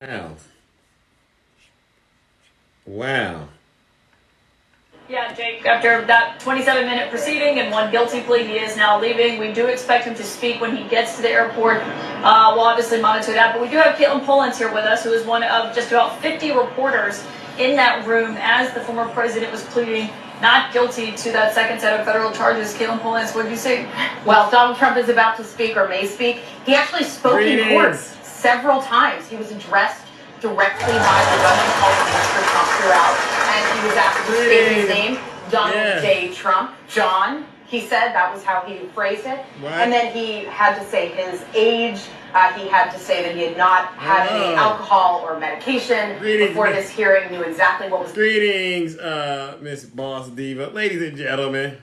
Wow. Wow. Yeah, Jake, after that 27-minute proceeding and one guilty plea, he is now leaving. We do expect him to speak when he gets to the airport. We'll obviously monitor that. But we do have Caitlin Polans here with us, who is one of just about 50 reporters in that room as the former president was pleading not guilty to that second set of federal charges. Caitlin Polans, what did you say? Well, Donald Trump is about to speak or may speak. He actually spoke in court several times. He was addressed directly by the judge called Mr. Trump throughout, and he was asked to state his name, Donald J. Trump, John. He said that was how he phrased it. What? And then he had to say his age. He had to say that he had not had any alcohol or medication before this hearing, knew exactly what was. Greetings, Miss Boss Diva. Ladies and gentlemen.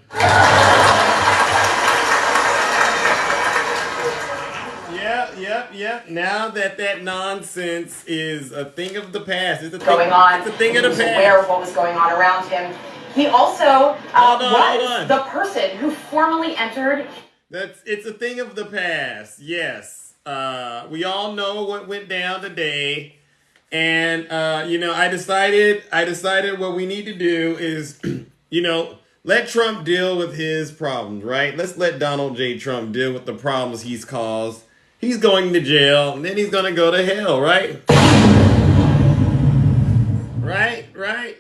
Yep. Now that nonsense is a thing of the past. It's a Going on. It's a thing of the He was past. aware of what was going on around him. He also was the person who formally entered. It's a thing of the past. Yes. We all know what went down today. And I decided what we need to do is, let Trump deal with his problems, right? Let's let Donald J. Trump deal with the problems he's caused. He's going to jail, and then he's going to go to hell, right? Right.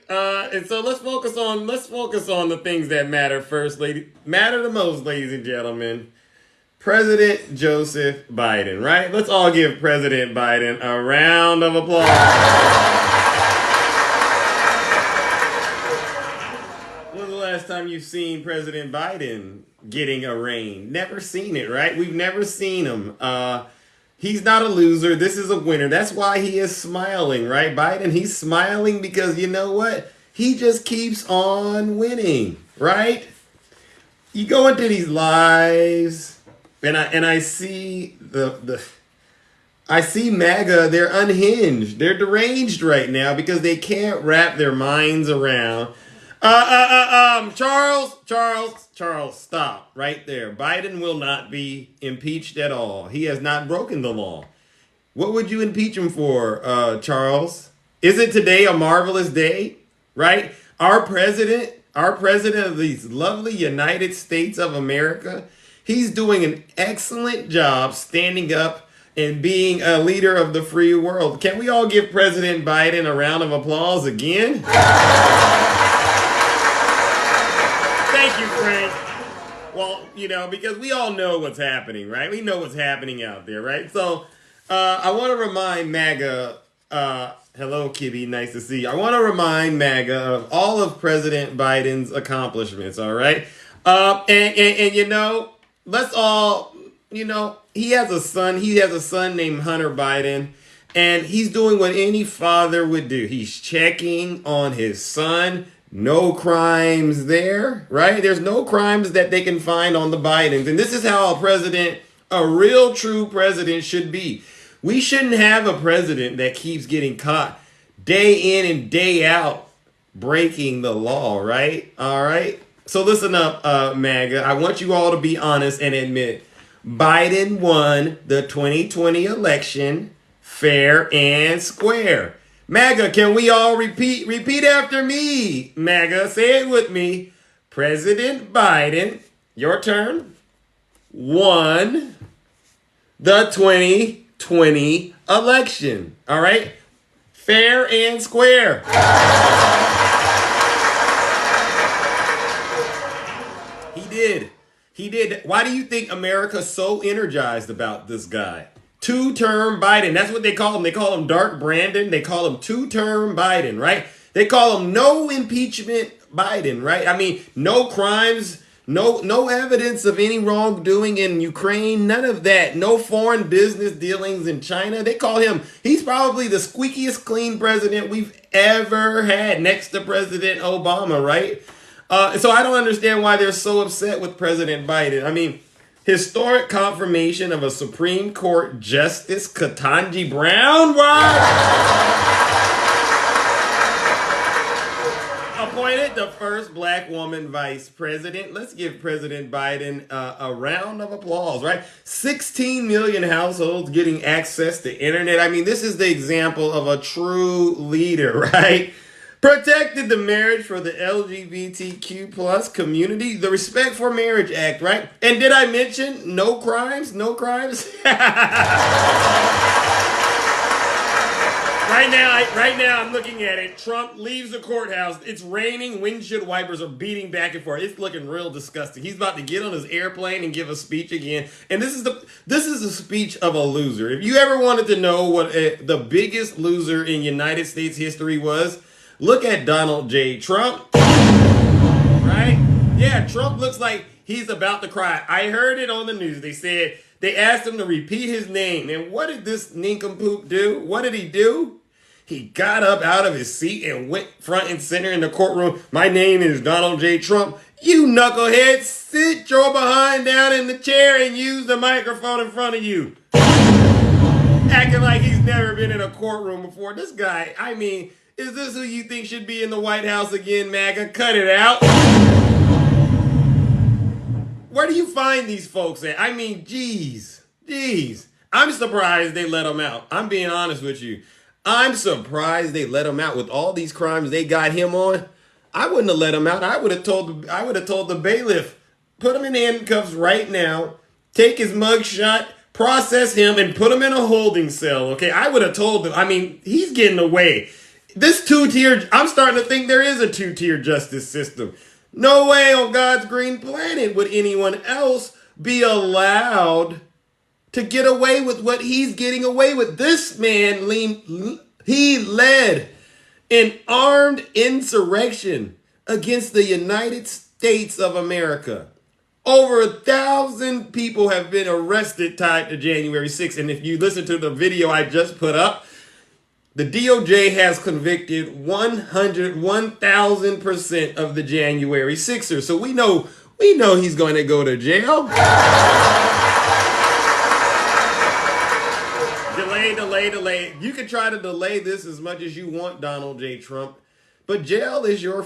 And so let's focus on the things that matter first, matter the most, ladies and gentlemen. President Joseph Biden, right? Let's all give President Biden a round of applause. When's the last time you've seen President Biden getting arraigned? Never seen it, right? We've never seen him. He's not a loser. This is a winner. That's why he is smiling, right? Biden, he's smiling because you know what? He just keeps on winning, right? You go into these lives, and I see I see MAGA. They're unhinged. They're deranged right now because they can't wrap their minds around. Charles, stop right there. Biden will not be impeached at all. He has not broken the law. What would you impeach him for, Charles? Isn't today a marvelous day, right? Our president of these lovely United States of America, he's doing an excellent job standing up and being a leader of the free world. Can we all give President Biden a round of applause again? Thank you, Frank. Well, because we all know what's happening, right? We know what's happening out there, right? So, I want to remind MAGA, hello, Kibby, nice to see you. I want to remind MAGA of all of President Biden's accomplishments, all right? Let's all, he has a son named Hunter Biden, and he's doing what any father would do. He's checking on his son. No crimes there, right? There's no crimes that they can find on the Bidens. And this is how a real true president should be. We shouldn't have a president that keeps getting caught day in and day out breaking the law, right? All right. So listen up, MAGA. I want you all to be honest and admit Biden won the 2020 election fair and square. MAGA, can we all repeat after me? MAGA, say it with me. President Biden, your turn, won the 2020 election. All right? Fair and square. He did. Why do you think America's so energized about this guy? Two-term Biden. That's what they call him. They call him Dark Brandon. They call him two-term Biden, right? They call him no impeachment Biden, right? I mean, no crimes, no evidence of any wrongdoing in Ukraine, none of that. No foreign business dealings in China. They call him, he's probably the squeakiest clean president we've ever had next to President Obama, right? So I don't understand why they're so upset with President Biden. I mean, historic confirmation of a Supreme Court Justice Ketanji Brown. Wow. appointed the first black woman vice president. Let's give President Biden a round of applause, right? 16 million households getting access to internet. I mean, this is the example of a true leader, right? Protected the marriage for the LGBTQ plus community, the Respect for Marriage Act, right? And did I mention no crimes? No crimes? Right now, I'm looking at it. Trump leaves the courthouse. It's raining. Windshield wipers are beating back and forth. It's looking real disgusting. He's about to get on his airplane and give a speech again. And this is the speech of a loser. If you ever wanted to know what the biggest loser in United States history was, look at Donald J. Trump. Right? Yeah, Trump looks like he's about to cry. I heard it on the news. They asked him to repeat his name. And what did this nincompoop do? What did he do? He got up out of his seat and went front and center in the courtroom. My name is Donald J. Trump. You knucklehead, sit your behind down in the chair and use the microphone in front of you. Acting like he's never been in a courtroom before. This guy, I mean, is this who you think should be in the White House again, MAGA? Cut it out. Where do you find these folks at? I mean, geez. I'm surprised they let him out. I'm being honest with you. I'm surprised they let him out with all these crimes they got him on. I wouldn't have let him out. I would have told the bailiff, put him in handcuffs right now, take his mugshot, process him, and put him in a holding cell. Okay, I would have told them. I mean, he's getting away. This two-tier, I'm starting to think there is a two-tier justice system. No way on God's green planet would anyone else be allowed to get away with what he's getting away with. This man, he led an armed insurrection against the United States of America. Over 1,000 people have been arrested tied to January 6th. And if you listen to the video I just put up, the DOJ has convicted 1,000% of the January 6ers. So we know he's going to go to jail. Delay. You can try to delay this as much as you want, Donald J. Trump. But jail is your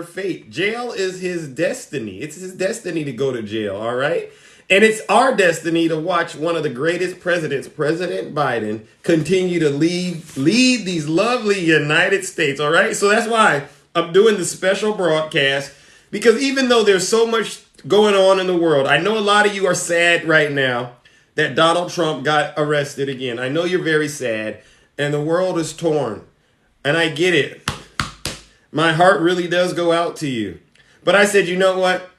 fate. Jail is his destiny. It's his destiny to go to jail, all right? And it's our destiny to watch one of the greatest presidents, President Biden, continue to lead these lovely United States, all right? So that's why I'm doing this special broadcast, because even though there's so much going on in the world, I know a lot of you are sad right now that Donald Trump got arrested again. I know you're very sad, and the world is torn. And I get it. My heart really does go out to you. But I said, you know what?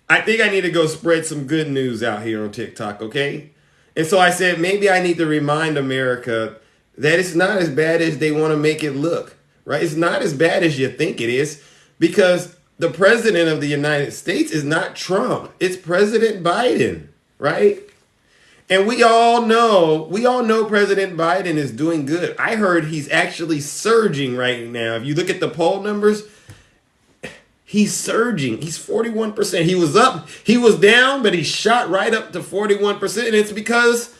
I think I need to go spread some good news out here on TikTok, okay? And so I said, maybe I need to remind America that it's not as bad as they want to make it look, right? It's not as bad as you think it is, because the president of the United States is not Trump. It's President Biden, right? And we all know President Biden is doing good. I heard he's actually surging right now. If you look at the poll numbers, he's surging. He's 41%. He was up, he was down, but he shot right up to 41%. And it's because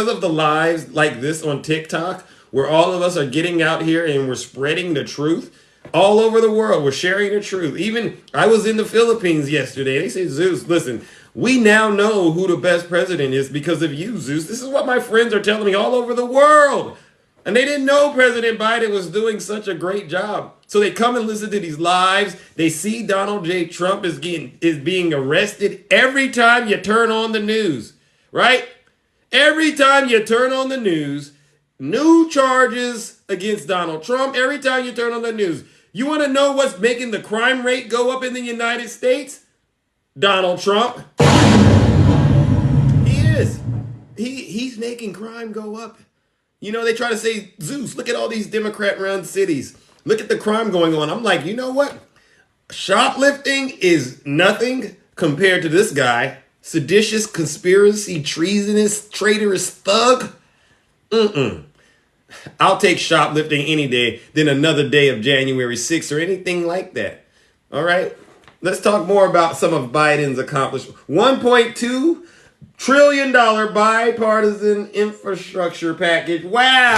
of the lives like this on TikTok, where all of us are getting out here and we're spreading the truth all over the world. We're sharing the truth. Even I was in the Philippines yesterday. They say, Zeus, listen, we now know who the best president is because of you, Zeus. This is what my friends are telling me all over the world. And they didn't know President Biden was doing such a great job. So they come and listen to these lives. They see Donald J. Trump is being arrested every time you turn on the news, right? Every time you turn on the news, new charges against Donald Trump. Every time you turn on the news. You want to know what's making the crime rate go up in the United States? Donald Trump. He is. He's making crime go up. You know, they try to say, Zeus, look at all these Democrat-run cities. Look at the crime going on. I'm like, you know what? Shoplifting is nothing compared to this guy. Seditious, conspiracy, treasonous, traitorous thug. I'll take shoplifting any day than another day of January 6th or anything like that. All right? Let's talk more about some of Biden's accomplishments. $1.2 trillion bipartisan infrastructure package. Wow.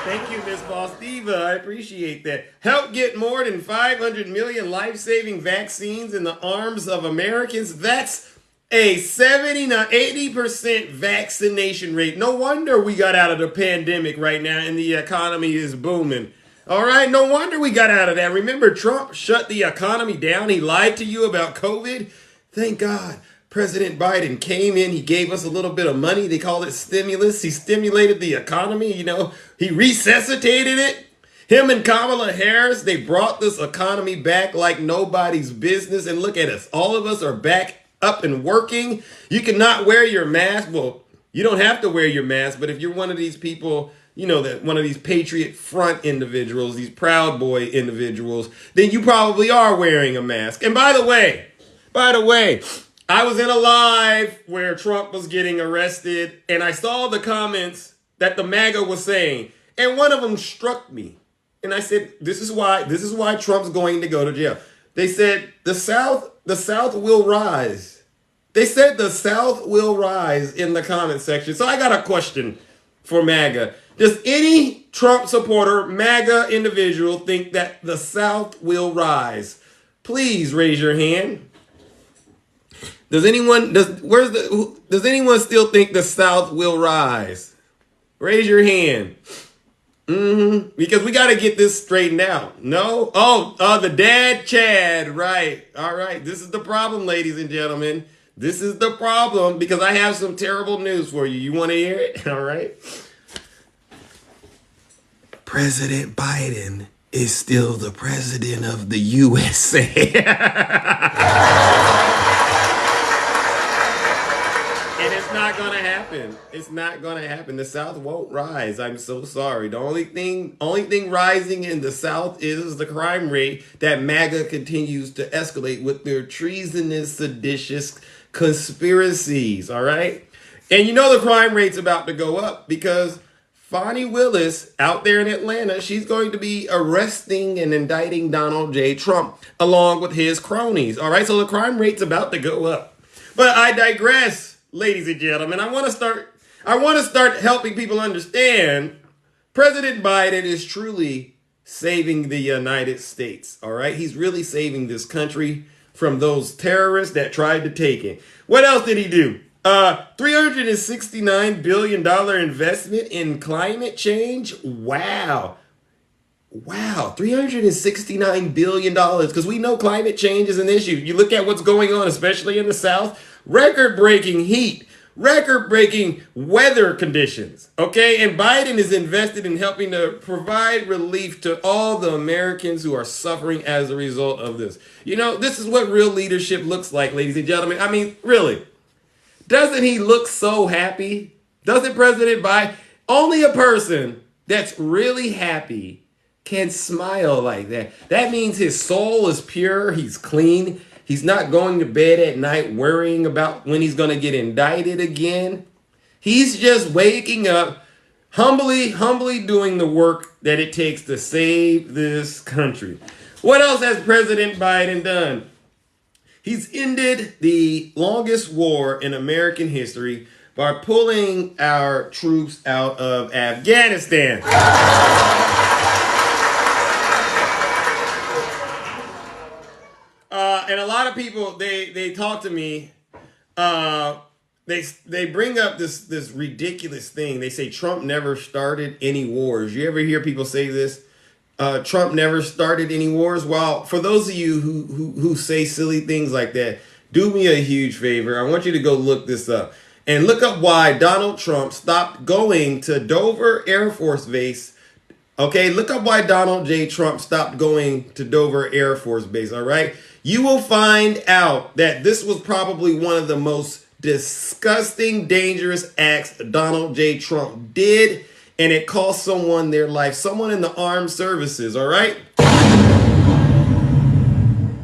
Thank you, Ms. Ball. Oh, Steve, I appreciate that. Help get more than 500 million life-saving vaccines in the arms of Americans. That's a 80% vaccination rate. No wonder we got out of the pandemic right now and the economy is booming. All right, no wonder we got out of that. Remember, Trump shut the economy down. He lied to you about COVID. Thank God. President Biden came in, he gave us a little bit of money. They call it stimulus. He stimulated the economy, he resuscitated it. Him and Kamala Harris, they brought this economy back like nobody's business. And look at us. All of us are back up and working. You cannot wear your mask. Well, you don't have to wear your mask, but if you're one of these people, that one of these Patriot Front individuals, these Proud Boy individuals, then you probably are wearing a mask. And by the way, I was in a live where Trump was getting arrested, and I saw the comments that the MAGA was saying, and one of them struck me. And I said, this is why Trump's going to go to jail. They said the South will rise. They said the South will rise in the comment section. So I got a question for MAGA. Does any Trump supporter, MAGA individual, think that the South will rise? Please raise your hand. Does anyone still think the South will rise? Raise your hand. Because we got to get this straightened out. No? Oh, the dad Chad. Right. All right. This is the problem, ladies and gentlemen. This is the problem because I have some terrible news for you. You want to hear it? All right. President Biden is still the president of the USA. And it's not going to happen. It's not going to happen. The South won't rise. I'm so sorry. The only thing rising in the South is the crime rate that MAGA continues to escalate with their treasonous, seditious conspiracies. All right. And the crime rate's about to go up because Fani Willis out there in Atlanta, she's going to be arresting and indicting Donald J. Trump along with his cronies. All right. So the crime rate's about to go up. But I digress. Ladies and gentlemen, I want to start helping people understand President Biden is truly saving the United States. All right. He's really saving this country from those terrorists that tried to take it. What else did he do? $369 billion investment in climate change. Wow. $369 billion. Because we know climate change is an issue. You look at what's going on, especially in the South. Record-breaking heat, record-breaking weather conditions, okay? And Biden is invested in helping to provide relief to all the Americans who are suffering as a result of this. This is what real leadership looks like, ladies and gentlemen. I mean, really, doesn't he look so happy? Doesn't President Biden? Only a person that's really happy can smile like that. That means his soul is pure, he's clean. He's not going to bed at night worrying about when he's going to get indicted again. He's just waking up, humbly doing the work that it takes to save this country. What else has President Biden done? He's ended the longest war in American history by pulling our troops out of Afghanistan. And a lot of people, they talk to me, they bring up this ridiculous thing. They say Trump never started any wars. You ever hear people say this? Trump never started any wars? Well, for those of you who say silly things like that, do me a huge favor. I want you to go look this up. And look up why Donald Trump stopped going to Dover Air Force Base. Okay, look up why Donald J. Trump stopped going to Dover Air Force Base, all right? You will find out that this was probably one of the most disgusting, dangerous acts Donald J. Trump did, and it cost someone their life, someone in the armed services, all right?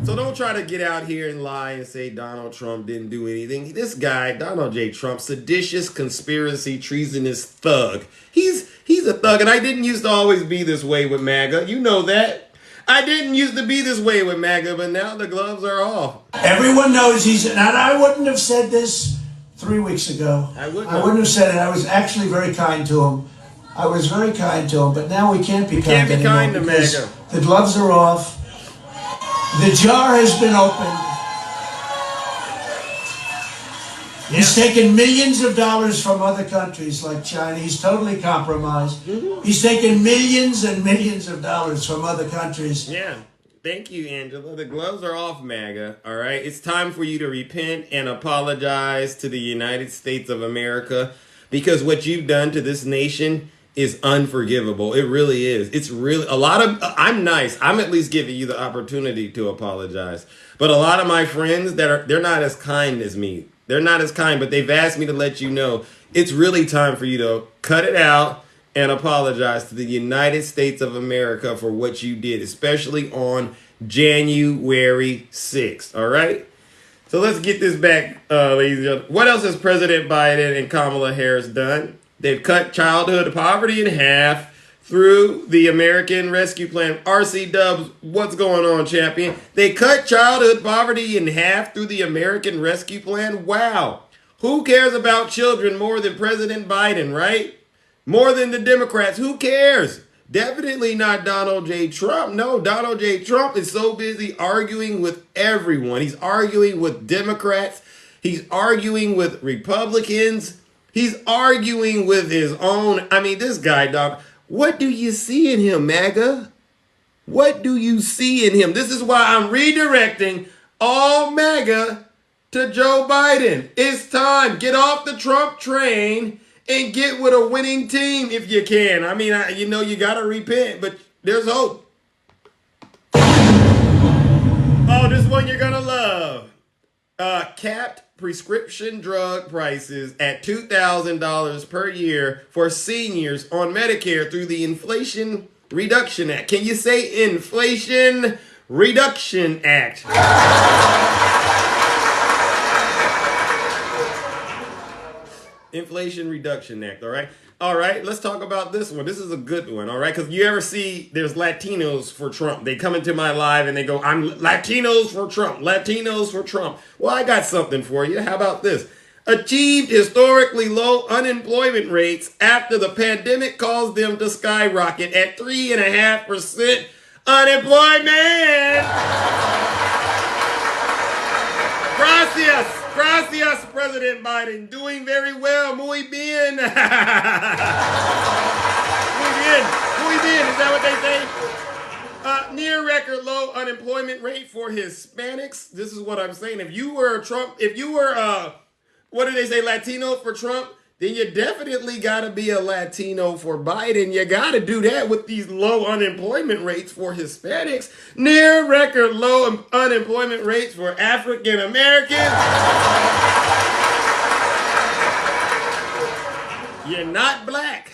So don't try to get out here and lie and say Donald Trump didn't do anything. This guy, Donald J. Trump, seditious, conspiracy, treasonous thug. He's a thug, and I didn't used to always be this way with MAGA. You know that. I didn't used to be this way with MAGA, but now the gloves are off. Everyone knows and I wouldn't have said this 3 weeks ago. I wouldn't have said it. I was actually very kind to him. I was very kind to him, but now we can't be You kind can't be anymore kind to because MAGA. the gloves are off. The jar has been opened. He's taken millions of dollars from other countries like China. He's totally compromised. He's taken millions and millions of dollars from other countries. Yeah. Thank you, Angela. The gloves are off, MAGA. All right. It's time for you to repent and apologize to the United States of America because what you've done to this nation is unforgivable. It really is. It's really a lot of. I'm nice. I'm at least giving you the opportunity to apologize. But a lot of my friends they're not as kind as me. They're not as kind, but they've asked me to let you know it's really time for you to cut it out and apologize to the United States of America for what you did, especially on January 6th. All right? So let's get this back, ladies and gentlemen. What else has President Biden and Kamala Harris done? They've cut childhood poverty in half through the American Rescue Plan. RC Dubs, what's going on, champion? They cut childhood poverty in half through the American Rescue Plan? Wow. Who cares about children more than President Biden, right? More than the Democrats. Who cares? Definitely not Donald J. Trump. No, Donald J. Trump is so busy arguing with everyone. He's arguing with Democrats. He's arguing with Republicans. He's arguing with his own. I mean, this guy, dog. What do you see in him, MAGA? What do you see in him? This is why I'm redirecting all MAGA to Joe Biden. It's time. Get off the Trump train and get with a winning team if you can. I mean, you got to repent, but there's hope. Oh, this one you're going to love. Capped prescription drug prices at $2,000 per year for seniors on Medicare through the Inflation Reduction Act. Can you say Inflation Reduction Act? Inflation Reduction Act, all right? All right, let's talk about this one. This is a good one, all right? Because you ever see there's Latinos for Trump. They come into my live and they go, I'm Latinos for Trump, Latinos for Trump. Well, I got something for you. How about this? Achieved historically low unemployment rates after the pandemic caused them to skyrocket at 3.5% unemployment. Gracias, President Biden. Doing very well. Muy bien. Muy bien. Muy bien. Is that what they say? Near record low unemployment rate for Hispanics. This is what I'm saying. If you were what do they say, Latino for Trump, then you definitely got to be a Latino for Biden. You got to do that with these low unemployment rates for Hispanics. Near record low unemployment rates for African Americans. You're not black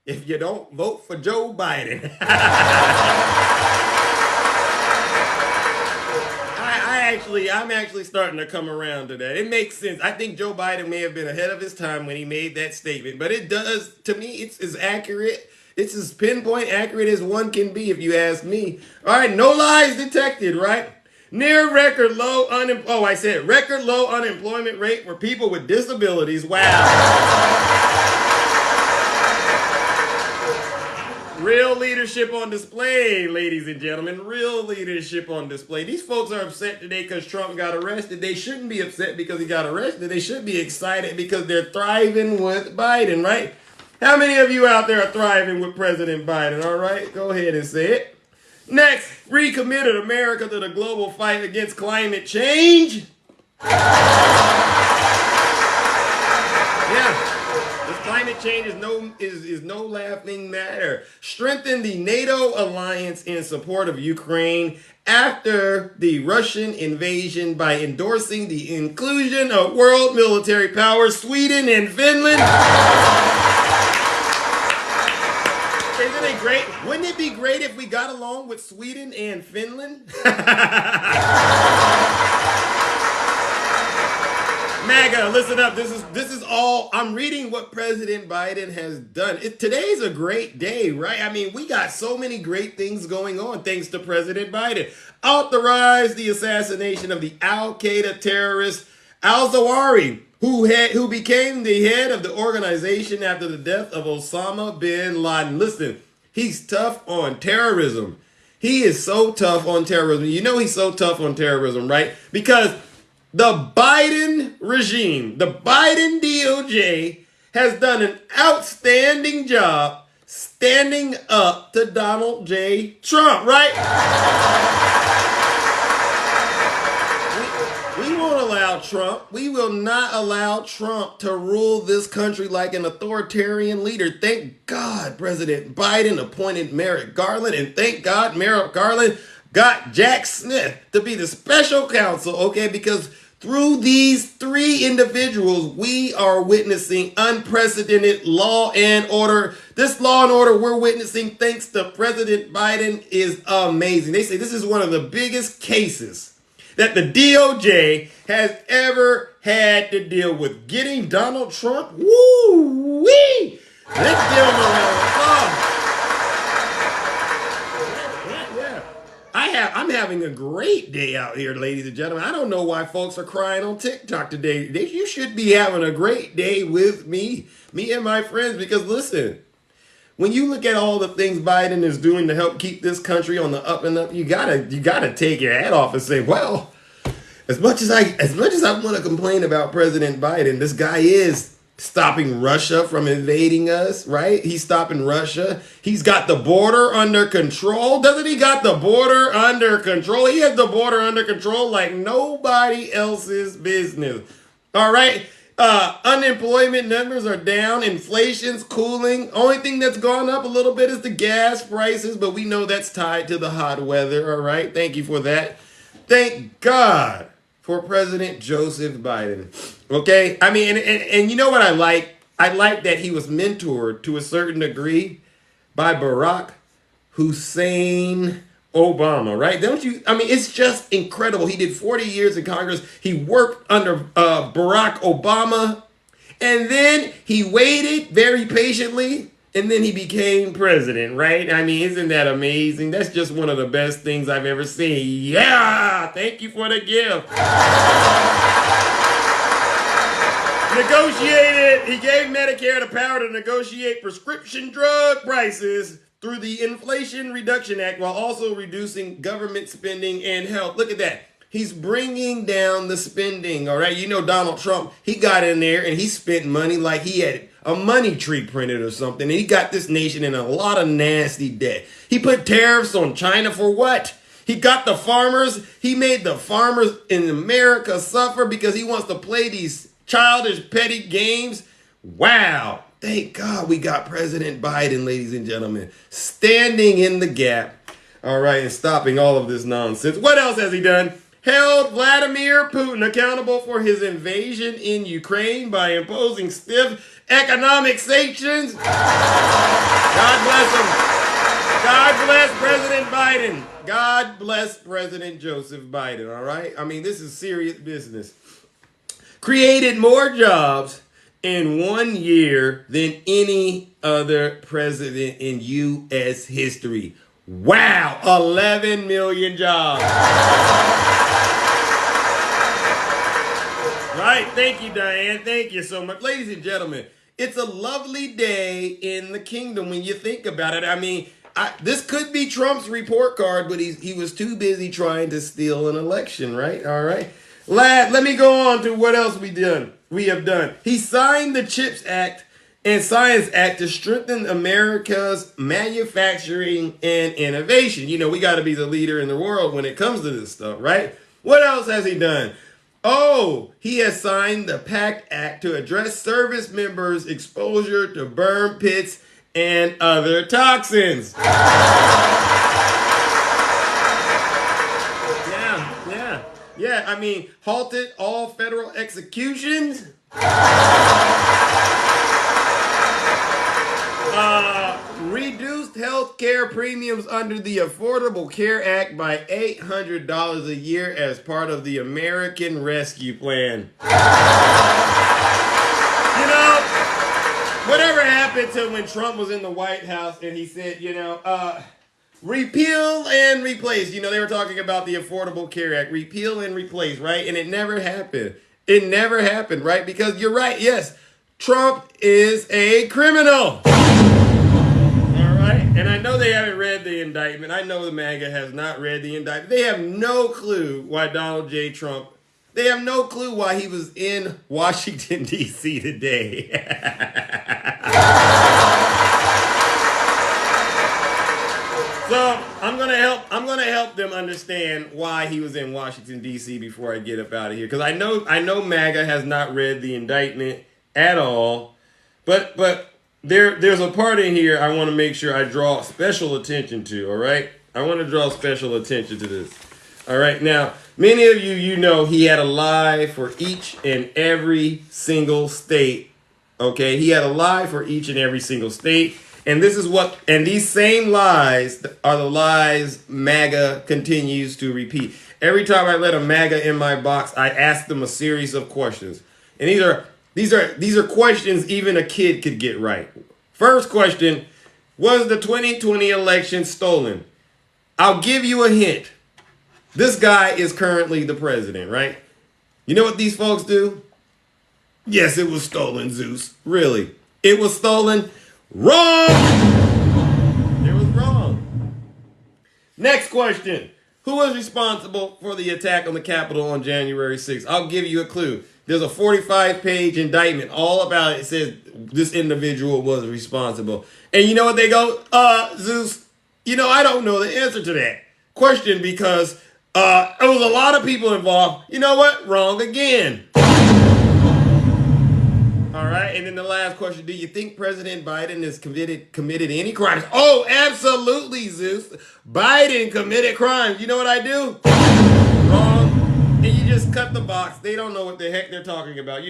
if you don't vote for Joe Biden. I'm actually starting to come around to that. It makes sense. I think Joe Biden may have been ahead of his time when he made that statement, but it does, to me, it's as accurate. It's as pinpoint accurate as one can be, if you ask me. All right, no lies detected, right? Near record low record low unemployment rate for people with disabilities. Wow. Real leadership on display, ladies and gentlemen. Real leadership on display. These folks are upset today because Trump got arrested. They shouldn't be upset because he got arrested. They should be excited because they're thriving with Biden, right? How many of you out there are thriving with President Biden? All right, go ahead and say it. Next, recommitted America to the global fight against climate change. Yeah. Climate change is no laughing matter. Strengthen the NATO alliance in support of Ukraine after the Russian invasion by endorsing the inclusion of world military powers Sweden and Finland. Isn't it great? Wouldn't it be great if we got along with Sweden and Finland? MAGA, listen up. This is all. I'm reading what President Biden has done. Today's a great day, right? I mean, we got so many great things going on thanks to President Biden. Authorized the assassination of the Al-Qaeda terrorist al-Zawahiri, who became the head of the organization after the death of Osama bin Laden. Listen, he's tough on terrorism. He is so tough on terrorism. You know he's so tough on terrorism, right? Because the Biden regime, the Biden DOJ, has done an outstanding job standing up to Donald J. Trump, right? We won't allow Trump. We will not allow Trump to rule this country like an authoritarian leader. Thank God President Biden appointed Merrick Garland, and thank God Merrick Garland got Jack Smith to be the special counsel, okay? Because through these three individuals, we are witnessing unprecedented law and order. This law and order we're witnessing thanks to President Biden is amazing. They say this is one of the biggest cases that the DOJ has ever had to deal with. Getting Donald Trump, woo-wee! Let's give him a round of applause. I'm having a great day out here, ladies and gentlemen. I don't know why folks are crying on TikTok today. You should be having a great day with me and my friends, because listen, when you look at all the things Biden is doing to help keep this country on the up and up, you gotta take your hat off and say, well, as much as I want to complain about President Biden, this guy is stopping Russia from invading us, right? He's stopping Russia. He's got the border under control. Doesn't he got the border under control? He has the border under control like nobody else's business. All right? Unemployment numbers are down. Inflation's cooling. Only thing that's gone up a little bit is the gas prices, but we know that's tied to the hot weather. All right? Thank you for that. Thank God for President Joseph Biden. Okay? I mean, and you know what I like? I like that he was mentored to a certain degree by Barack Hussein Obama, right? Don't you? I mean, it's just incredible. He did 40 years in Congress. He worked under Barack Obama, and then he waited very patiently, and then he became president, right? I mean, isn't that amazing? That's just one of the best things I've ever seen. Yeah, thank you for the gift. Negotiated. He gave Medicare the power to negotiate prescription drug prices through the Inflation Reduction Act while also reducing government spending and health. Look at that. He's bringing down the spending, all right? You know Donald Trump, he got in there and he spent money like he had a money tree printed or something. And he got this nation in a lot of nasty debt. He put tariffs on China for what? He got the farmers. He made the farmers in America suffer because he wants to play these childish, petty games. Wow. Thank God we got President Biden, ladies and gentlemen, standing in the gap. All right, and stopping all of this nonsense. What else has he done? Held Vladimir Putin accountable for his invasion in Ukraine by imposing stiff economic sanctions. God bless him. God bless President Biden. God bless President Joseph Biden, all right? I mean, this is serious business. Created more jobs in 1 year than any other president in U.S. history. Wow, 11 million jobs. Right, thank you, Diane. Thank you so much. Ladies and gentlemen, it's a lovely day in the kingdom when you think about it. I mean, this could be Trump's report card, but he was too busy trying to steal an election, right? All right. Let me go on to what else we have done. He signed the CHIPS Act and Science Act to strengthen America's manufacturing and innovation. You know, we got to be the leader in the world when it comes to this stuff, right? What else has he done? Oh, he has signed the PACT Act to address service members' exposure to burn pits and other toxins. Yeah, I mean, halted all federal executions. Reduced health care premiums under the Affordable Care Act by $800 a year as part of the American Rescue Plan. You know, whatever happened to when Trump was in the White House and he said, repeal and replace. You know, they were talking about the Affordable Care Act. Repeal and replace, right? And it never happened. It never happened, right? Because you're right. Yes, Trump is a criminal. All right. And I know they haven't read the indictment. I know the MAGA has not read the indictment. They have no clue why Donald J. Trump, they have no clue why he was in Washington, D.C. today. So I'm gonna help them understand why he was in Washington, D.C. before I get up out of here. Because I know MAGA has not read the indictment at all. But there's a part in here I want to make sure I draw special attention to, all right? I want to draw special attention to this. All right, now, many of you know he had a lie for each and every single state, okay? He had a lie for each and every single state. And these same lies are the lies MAGA continues to repeat. Every time I let a MAGA in my box, I ask them a series of questions. And these are questions even a kid could get right. First question, was the 2020 election stolen? I'll give you a hint. This guy is currently the president, right? You know what these folks do? Yes, it was stolen, Zeus. Really? It was stolen? Wrong! It was wrong. Next question. Who was responsible for the attack on the Capitol on January 6th? I'll give you a clue. There's a 45-page indictment all about it. It says this individual was responsible. And you know what they go? Zeus, I don't know the answer to that question because there was a lot of people involved. You know what? Wrong again. All right, and then the last question, do you think President Biden has committed any crimes? Oh, absolutely, Zeus. Biden committed crimes. You know what I do? Wrong. And you just cut the box. They don't know what the heck they're talking about.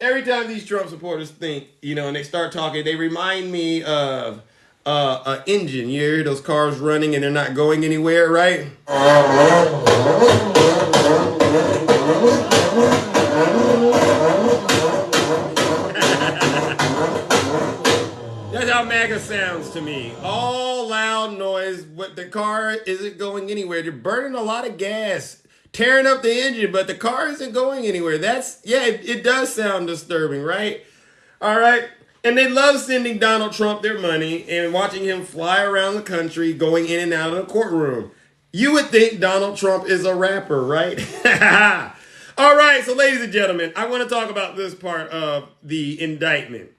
Every time these Trump supporters think, and they start talking, they remind me of an engine. You hear those cars running and they're not going anywhere, right? That's how MAGA sounds to me. All loud noise, but the car isn't going anywhere. They're burning a lot of gas, tearing up the engine, but the car isn't going anywhere. It does sound disturbing, right? All right. And they love sending Donald Trump their money and watching him fly around the country, going in and out of the courtroom. You would think Donald Trump is a rapper, right? All right, so ladies and gentlemen, I want to talk about this part of the indictment.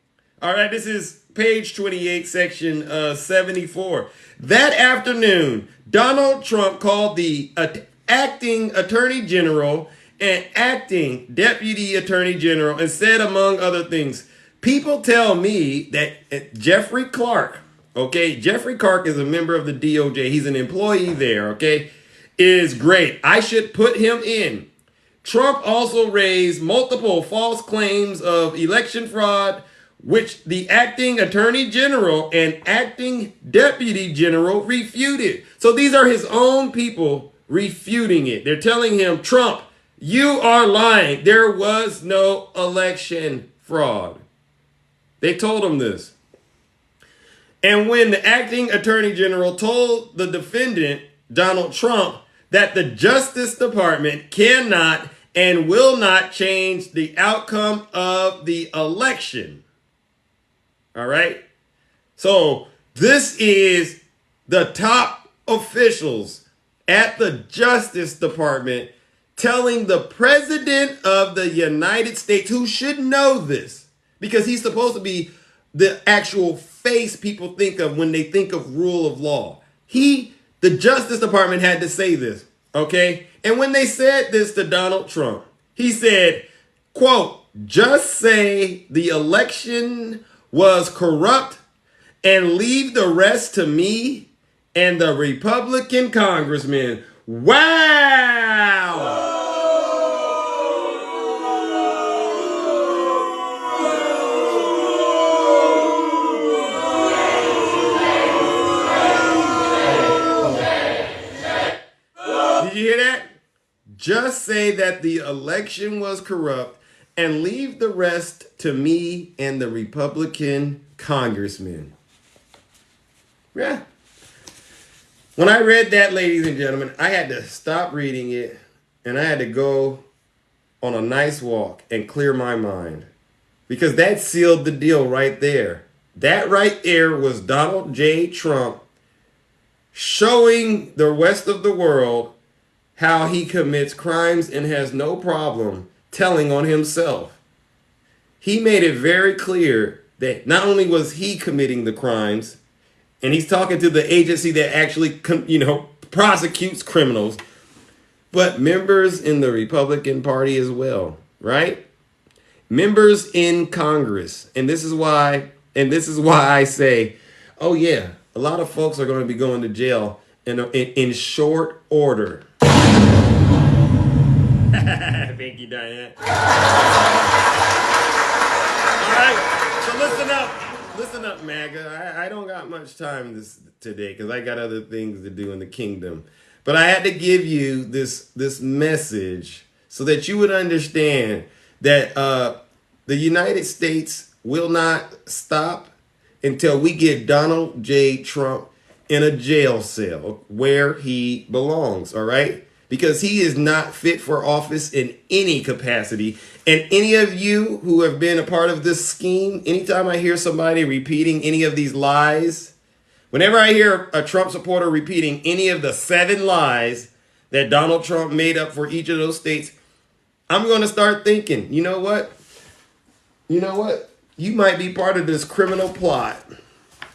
All right, this is page 28, section 74. That afternoon, Donald Trump called the acting attorney general and acting deputy attorney general and said, among other things, people tell me that Jeffrey Clark, okay, Jeffrey Clark is a member of the DOJ. He's an employee there, okay, is great. I should put him in. Trump also raised multiple false claims of election fraud, which the acting attorney general and acting deputy general refuted. So these are his own people refuting it. They're telling him, Trump, you are lying. There was no election fraud. They told him this. And when the acting attorney general told the defendant, Donald Trump, that the Justice Department cannot and will not change the outcome of the election. All right. So this is the top officials at the Justice Department telling the President of the United States, who should know this, because he's supposed to be the actual face people think of when they think of rule of law. The Justice Department had to say this, okay? And when they said this to Donald Trump, he said, quote, just say the election was corrupt and leave the rest to me and the Republican congressman. Wow! Did you hear that? Just say that the election was corrupt and leave the rest to me and the Republican congressman. Yeah. When I read that, ladies and gentlemen, I had to stop reading it and I had to go on a nice walk and clear my mind. Because that sealed the deal right there. That right there was Donald J. Trump showing the rest of the world how he commits crimes and has no problem telling on himself. He made it very clear that not only was he committing the crimes, and he's talking to the agency that actually, prosecutes criminals, but members in the Republican Party as well, right? Members in Congress. And this is why I say, oh yeah, a lot of folks are going to be going to jail in short order. Thank you, Diane. All right, so listen up, MAGA. I don't got much time today because I got other things to do in the kingdom. But I had to give you this message so that you would understand that the United States will not stop until we get Donald J. Trump in a jail cell where he belongs, all right? Because he is not fit for office in any capacity. And any of you who have been a part of this scheme, anytime I hear somebody repeating any of these lies, whenever I hear a Trump supporter repeating any of the 7 lies that Donald Trump made up for each of those states, I'm going to start thinking, you know what? You might be part of this criminal plot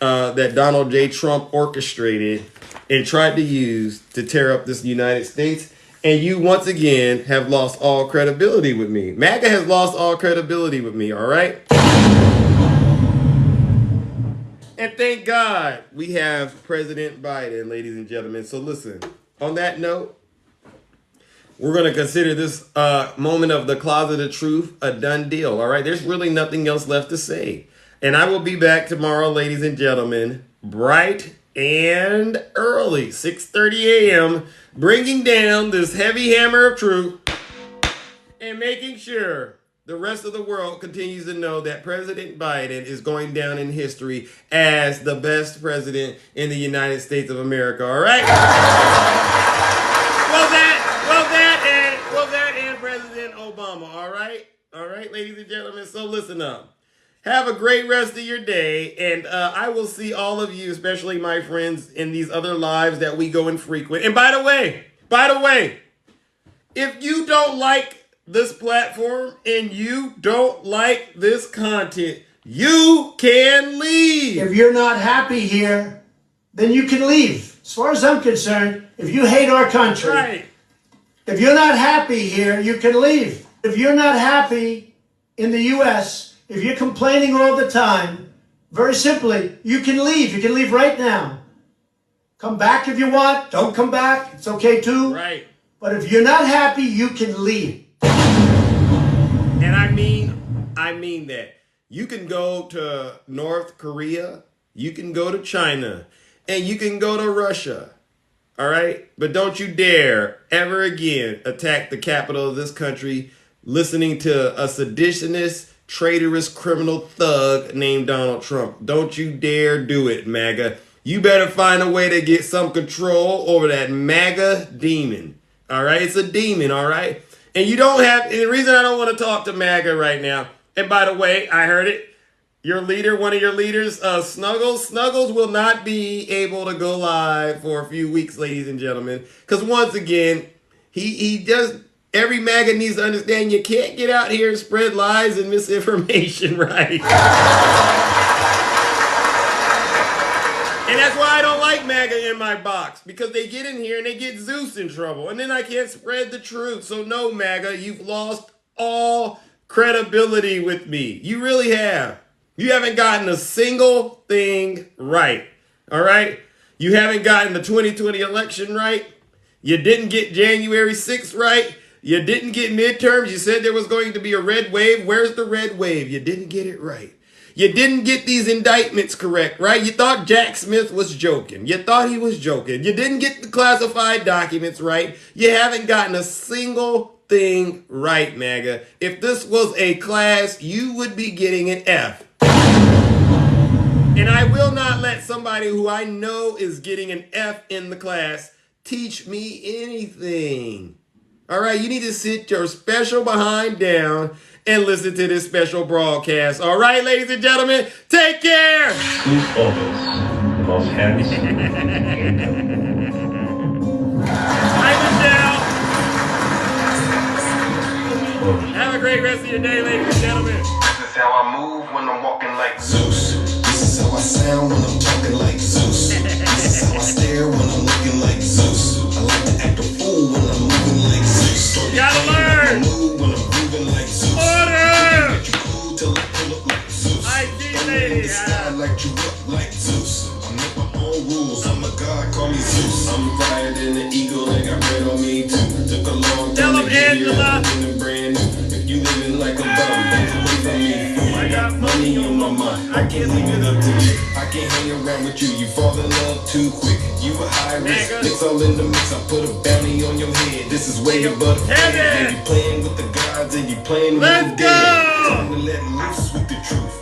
that Donald J. Trump orchestrated and tried to use to tear up this United States. And you once again have lost all credibility with me. MAGA has lost all credibility with me, all right? And thank God we have President Biden, ladies and gentlemen. So listen, on that note, we're going to consider this moment of the closet of truth a done deal, all right? There's really nothing else left to say. And I will be back tomorrow, ladies and gentlemen, bright and early, 6:30 a.m., bringing down this heavy hammer of truth and making sure the rest of the world continues to know that President Biden is going down in history as the best president in the United States of America, all right? Well, that and President Obama, all right? All right, ladies and gentlemen, so listen up. Have a great rest of your day, and I will see all of you, especially my friends, in these other lives that we go and frequent. And by the way, if you don't like this platform and you don't like this content, you can leave. If you're not happy here, then you can leave. As far as I'm concerned, if you hate our country, Right. If you're not happy here, you can leave. If you're not happy in the U.S., if you're complaining all the time, very simply, you can leave. You can leave right now. Come back if you want. Don't come back. It's okay too. Right. But if you're not happy, you can leave. And I mean that. You can go to North Korea, you can go to China, and you can go to Russia. All right? But don't you dare ever again attack the capital of this country listening to a seditionist, traitorous, criminal thug named Donald Trump. Don't you dare do it, MAGA. You better find a way to get some control over that MAGA demon. All right? It's a demon, all right? And you don't have, and the reason I don't want to talk to MAGA right now, and by the way, I heard it, your leader, one of your leaders, Snuggles will not be able to go live for a few weeks, ladies and gentlemen. Because once again, he does, every MAGA needs to understand you can't get out here and spread lies and misinformation, right? And that's why I don't like MAGA in my box, because they get in here and they get Zeus in trouble, and then I can't spread the truth. So no, MAGA, you've lost all credibility with me. You really have. You haven't gotten a single thing right, all right? You haven't gotten the 2020 election right. You didn't get January 6th right. You didn't get midterms. You said there was going to be a red wave. Where's the red wave? You didn't get it right. You didn't get these indictments correct, right? You thought Jack Smith was joking. You thought he was joking. You didn't get the classified documents right. You haven't gotten a single thing right, MAGA. If this was a class, you would be getting an F. And I will not let somebody who I know is getting an F in the class teach me anything. All right, you need to sit your special behind down and listen to this special broadcast. All right, ladies and gentlemen, take care. Who's always the most handsome? Hi, Michelle. Have a great rest of your day, ladies and gentlemen. This is how I move when I'm walking like Zeus. This is how I sound when I'm talking like Zeus. This is how I stare when I'm looking like Zeus. I like to act a fool when I'm moving like Zeus. You gotta learn. Move when I'm moving like Zeus. Order. Get you cool till I pull up like Zeus. I see, lady. I like you up like Zeus. I make my own rules. I'm a god, call me Zeus. I'm flyer than an eagle and got bread on me too. Took a long Tell time him, to get here. Angela. Everything brand new. If you living like a bum, get away from me. I got money on my mind. I can't leave it up to you. I can't hang around with you. You fall in love too quick. You a high risk. It's all in the mix. I put a bounty on your head. This is way above the fed. And you playing with the gods and you playing with the dead. Time to let loose with the truth.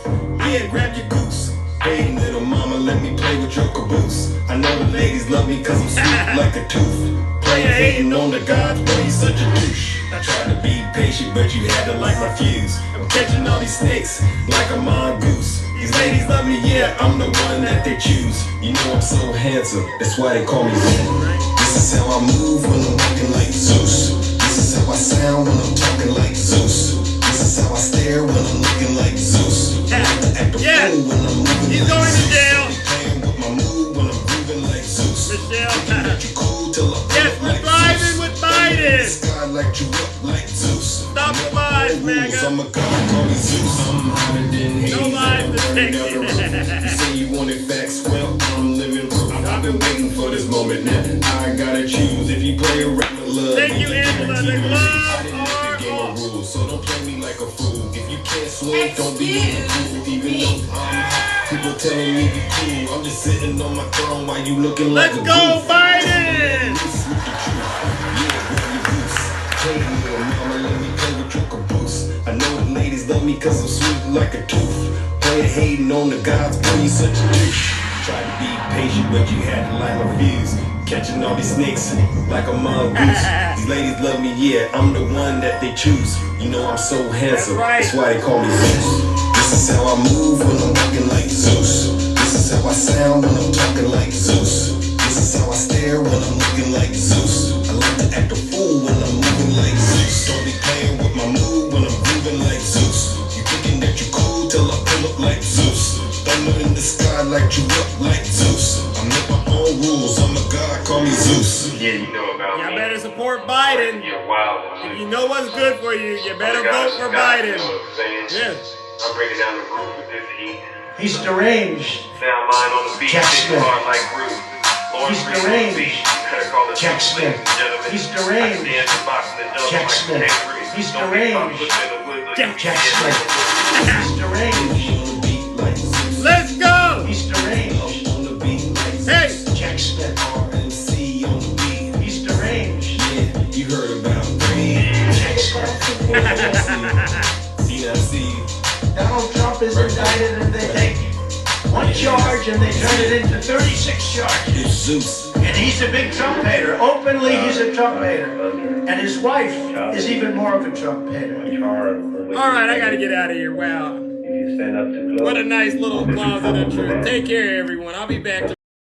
Yeah, grab your goose. Hey, little mama, let me play with your caboose. I know the ladies love me cause I'm sweet like a tooth. Playing hating on the gods, but he's such a douche. I tried to be patient, but you had to light my fuse. I'm catching all these snakes like a mongoose. These ladies love me, yeah, I'm the one that they choose. You know I'm so handsome, that's why they call me Zeus. This is how I move when I'm walking like Zeus. This is how I sound when I'm talking like Zeus. This is how I stare when I'm looking like Zeus. I like to act a fool when I'm moving He's like going to Zeus. jail. Playing with my mood when I'm moving like Zeus. Michelle. That you cool till I pull Yes, up we're like driving Zeus. with Biden. Sky light you up like Zeus. Stop the lies, Mega. I'm a god, call me Zeus. I'm hotter than Hades. No lies I'm to burning take. down the roof. You say you wanted facts, well, I'm living proof. I've been waiting for this moment now. I gotta choose if you play around with love. Thank you, Angela. The gloves I didn't make the game are of rules, so don't play me like a fool. If you can't swim, don't be a fool. Even though I'm hot, people telling me be cool. I'm just sitting on my throne while you looking like Let's a go, goof. Biden. Loose with the truth. Yeah, grab your goose. Hey, little mama, let me play with your caboose. I know the ladies love me cause I'm sweet like a tooth. Playing hating on the gods, boy, you such a douche. Try to be patient, but you had to light my fuse. Catching all these snakes like a mongoose. These ladies love me, yeah, I'm the one that they choose. You know I'm so handsome, that's why they call me Zeus. This is how I move when I'm walking like Zeus. This is how I sound when I'm talking like Zeus. This is how I stare when I'm looking like Zeus. I like to act a fool when I'm moving like Zeus. Don't be playing with my mood when I'm moving like Zeus. You thinking that you cool till I pull up like Zeus. Thunder in the sky, light you up like Zeus. I make my own rules, I'm a god, call me Zeus. Yeah, you know about Y'all me. better support Biden. You're wild. If you know what's good for you, you better vote for Biden. Yes. I'm breaking down the groove with this heat. He's deranged. Sound mind on the beat, Jack hitting Smith. hard like groove. Lord He's Breeze on the deranged. beat. Better call it Jack something, Smith. ladies and gentlemen. He's deranged. I stand in the box and the dub Jack like a Smith. kangaroo. He's Don't be caught deranged. putting in the wood looking Jack for Smith. He's deranged. On the beat like Zeus. Let's go. He's deranged. On the beat like Hey. Zeus. Jack Smith. RMC on the beat. He's deranged. Yeah, you heard about me. Jack Smith. See. Donald Trump is indicted and they take one charge and they turn it into 36 charges. It's Zeus. And he's a big Trump hater. Openly, he's a Trump hater. And his wife is even more of a Trump hater. All right, I got to get out of here. Wow. What a nice little closet of truth. Take care, everyone. I'll be back tomorrow.